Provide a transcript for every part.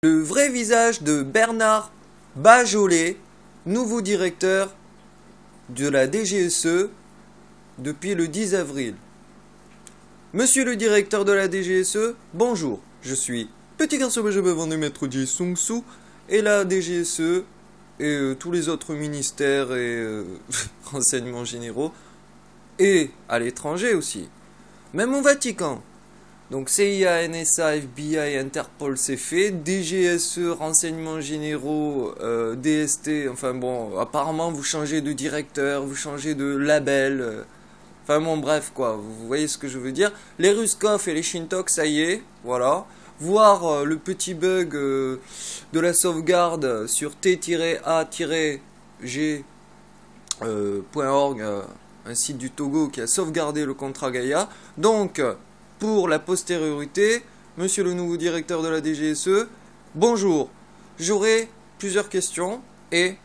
Le vrai visage de Bernard Bajolet, nouveau directeur de la DGSE depuis le 10 avril. Monsieur le directeur de la DGSE, bonjour, je suis Petit Garçon Benjamin vendu maître Ji Sung Soo et la DGSE et tous les autres ministères et renseignements généraux et à l'étranger aussi, même au Vatican. Donc CIA, NSA, FBI, Interpol c'est fait, DGSE, renseignements généraux, DST, enfin bon, apparemment vous changez de directeur, vous changez de label, enfin bon bref quoi, vous voyez ce que je veux dire. Les Ruskov et les Shintok, ça y est, voilà. Voir le petit bug de la sauvegarde sur t-a-g.org, un site du Togo qui a sauvegardé le contrat Gaïa. Donc, pour la postériorité, monsieur le nouveau directeur de la DGSE, bonjour, j'aurai plusieurs questions et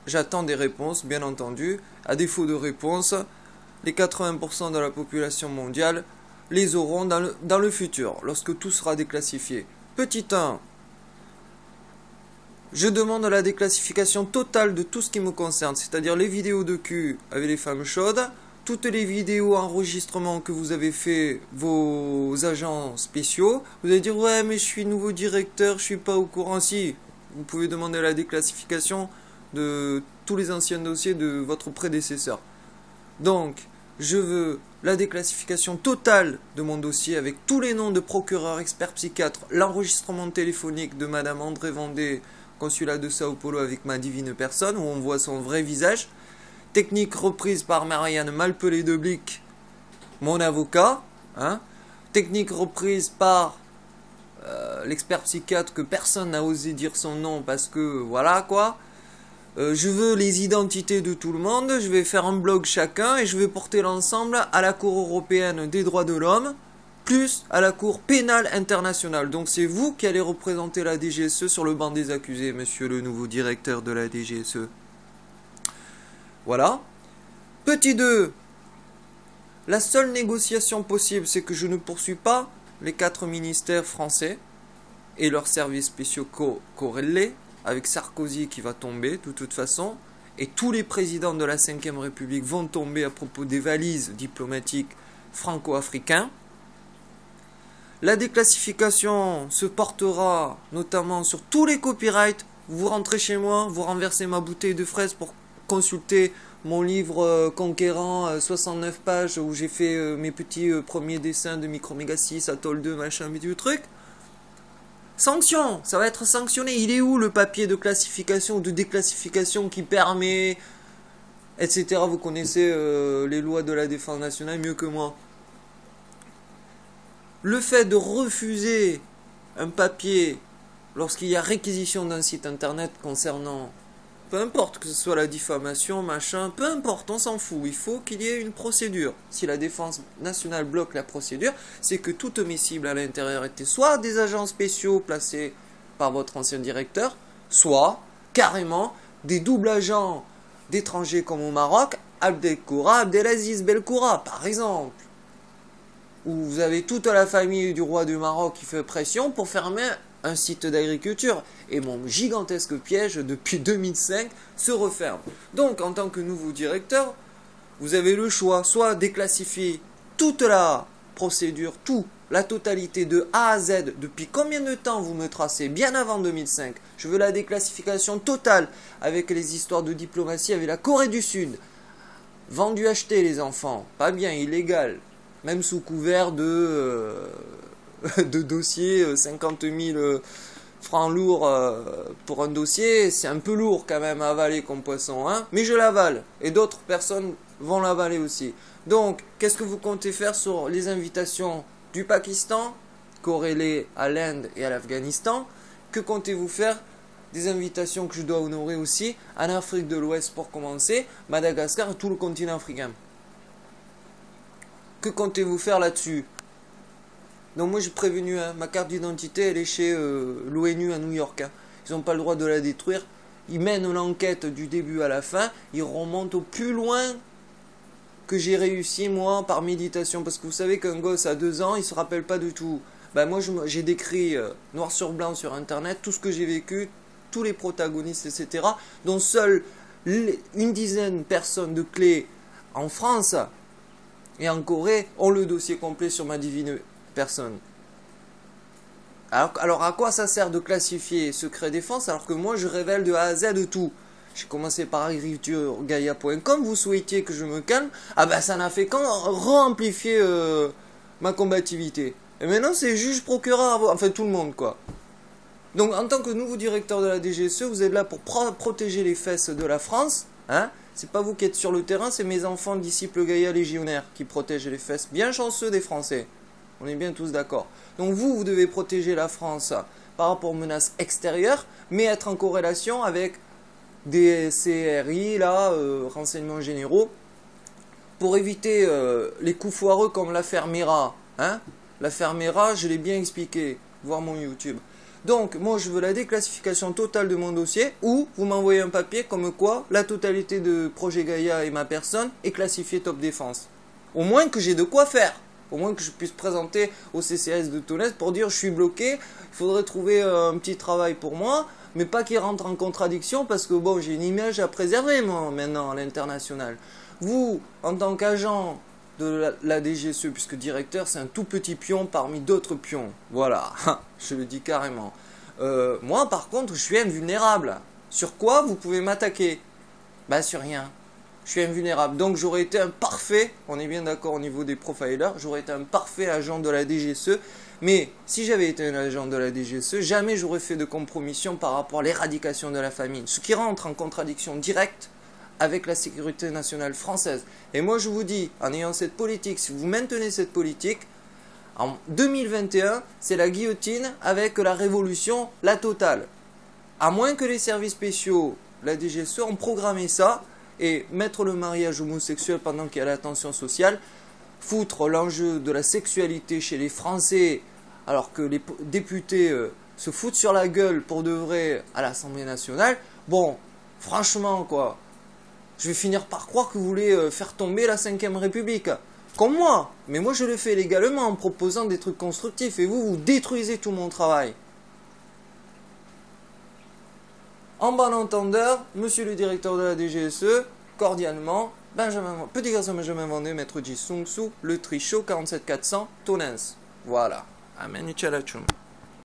j'attends des réponses, bien entendu. À défaut de réponse, les 80% de la population mondiale les auront dans le futur, lorsque tout sera déclassifié. Petit 1, je demande la déclassification totale de tout ce qui me concerne, c'est-à-dire les vidéos de cul avec les femmes chaudes, toutes les vidéos enregistrements que vous avez fait vos agents spéciaux. Vous allez dire ouais mais je suis nouveau directeur, je suis pas au courant. Si, vous pouvez demander la déclassification de tous les anciens dossiers de votre prédécesseur. Donc je veux la déclassification totale de mon dossier avec tous les noms de procureurs, experts, psychiatres, l'enregistrement téléphonique de Madame André Vendée, consulat de Sao Paulo avec ma divine personne, où on voit son vrai visage. Technique reprise par Marianne Malpelé de Blic, mon avocat. Hein. Technique reprise par l'expert psychiatre que personne n'a osé dire son nom parce que voilà quoi. Je veux les identités de tout le monde, je vais faire un blog chacun et je vais porter l'ensemble à la Cour européenne des droits de l'homme, plus à la Cour pénale internationale. Donc c'est vous qui allez représenter la DGSE sur le banc des accusés, monsieur le nouveau directeur de la DGSE. Voilà. Petit 2. La seule négociation possible, c'est que je ne poursuis pas les 4 ministères français et leurs services spéciaux corrélés, avec Sarkozy qui va tomber de toute façon, et tous les présidents de la 5e République vont tomber à propos des valises diplomatiques franco-africains. La déclassification se portera notamment sur tous les copyrights. Vous rentrez chez moi, vous renversez ma bouteille de fraises pour consulter mon livre conquérant 69 pages où j'ai fait mes petits premiers dessins de Microméga 6, Atoll 2, machin, mais du truc. Sanction, ça va être sanctionné. Il est où le papier de classification ou de déclassification qui permet, etc. Vous connaissez les lois de la défense nationale mieux que moi. Le fait de refuser un papier lorsqu'il y a réquisition d'un site internet concernant, peu importe que ce soit la diffamation, machin, peu importe, on s'en fout. Il faut qu'il y ait une procédure. Si la défense nationale bloque la procédure, c'est que toutes mes cibles à l'intérieur étaient soit des agents spéciaux placés par votre ancien directeur, soit carrément des doubles agents d'étrangers comme au Maroc, Abdelkoura, Abdelaziz Belkoura, par exemple. Où vous avez toute la famille du roi du Maroc qui fait pression pour fermer un site d'agriculture. Et mon gigantesque piège depuis 2005 se referme. Donc en tant que nouveau directeur, vous avez le choix, soit déclassifier toute la procédure, la totalité de A à Z, depuis combien de temps vous me tracez, bien avant 2005. Je veux la déclassification totale avec les histoires de diplomatie avec la Corée du Sud. Vendu, acheté les enfants, pas bien, illégal. Même sous couvert de dossiers, 50 000 francs lourds pour un dossier, c'est un peu lourd quand même à avaler comme poisson, hein, mais je l'avale, et d'autres personnes vont l'avaler aussi. Donc, qu'est-ce que vous comptez faire sur les invitations du Pakistan, corrélées à l'Inde et à l'Afghanistan? Que comptez-vous faire des invitations que je dois honorer aussi en Afrique de l'Ouest pour commencer, Madagascar et tout le continent africain? Que comptez-vous faire là-dessus? Donc moi j'ai prévenu, hein, ma carte d'identité elle est chez l'ONU à New York. Hein. Ils n'ont pas le droit de la détruire. Ils mènent l'enquête du début à la fin. Ils remontent au plus loin que j'ai réussi moi par méditation. Parce que vous savez qu'un gosse à 2 ans, il ne se rappelle pas du tout. Ben moi j'ai décrit noir sur blanc sur internet tout ce que j'ai vécu, tous les protagonistes, etc. dont seules une dizaine de personnes de clés en France et en Corée ont le dossier complet sur ma divine personne. Alors à quoi ça sert de classifier secret défense alors que moi je révèle de A à Z de tout? J'ai commencé par agriculturegaia.com, vous souhaitiez que je me calme, ah ben ça n'a fait qu'en re-amplifier ma combativité. Et maintenant c'est juge, procureur, enfin tout le monde quoi. Donc en tant que nouveau directeur de la DGSE, vous êtes là pour protéger les fesses de la France, hein? C'est pas vous qui êtes sur le terrain, c'est mes enfants disciples Gaïa légionnaires qui protègent les fesses bien chanceux des Français. On est bien tous d'accord. Donc vous devez protéger la France par rapport aux menaces extérieures, mais être en corrélation avec des CRI, là, renseignements généraux, pour éviter les coups foireux comme l'affaire Mera. Hein? L'affaire Mera, je l'ai bien expliqué, voir mon YouTube. Donc, moi, je veux la déclassification totale de mon dossier, ou vous m'envoyez un papier comme quoi la totalité de Projet Gaïa et ma personne est classifiée top défense. Au moins que j'ai de quoi faire. Au moins que je puisse présenter au CCAS de Tonnes pour dire je suis bloqué, il faudrait trouver un petit travail pour moi, mais pas qu'il rentre en contradiction parce que bon, j'ai une image à préserver moi maintenant à l'international. Vous, en tant qu'agent de la DGSE, puisque directeur c'est un tout petit pion parmi d'autres pions, voilà, je le dis carrément. Moi par contre je suis invulnérable. Sur quoi vous pouvez m'attaquer? Bah sur rien. Je suis invulnérable, donc j'aurais été un parfait, on est bien d'accord au niveau des profilers, j'aurais été un parfait agent de la DGSE, mais si j'avais été un agent de la DGSE, jamais j'aurais fait de compromission par rapport à l'éradication de la famine, ce qui rentre en contradiction directe avec la sécurité nationale française. Et moi je vous dis, en ayant cette politique, si vous maintenez cette politique, en 2021, c'est la guillotine avec la révolution, la totale. À moins que les services spéciaux, la DGSE, ont programmé ça, et mettre le mariage homosexuel pendant qu'il y a la tension sociale, foutre l'enjeu de la sexualité chez les Français, alors que les députés se foutent sur la gueule pour de vrai à l'Assemblée nationale, bon, franchement quoi, je vais finir par croire que vous voulez faire tomber la 5ème République. Comme moi, mais moi je le fais légalement en proposant des trucs constructifs, et vous détruisez tout mon travail. En bon entendeur, monsieur le directeur de la DGSE, cordialement, petit garçon Benjamin Vendée, maître Ji Sung Soo, le Trichot 47400, Tonens. Voilà. Amen et tchalachum.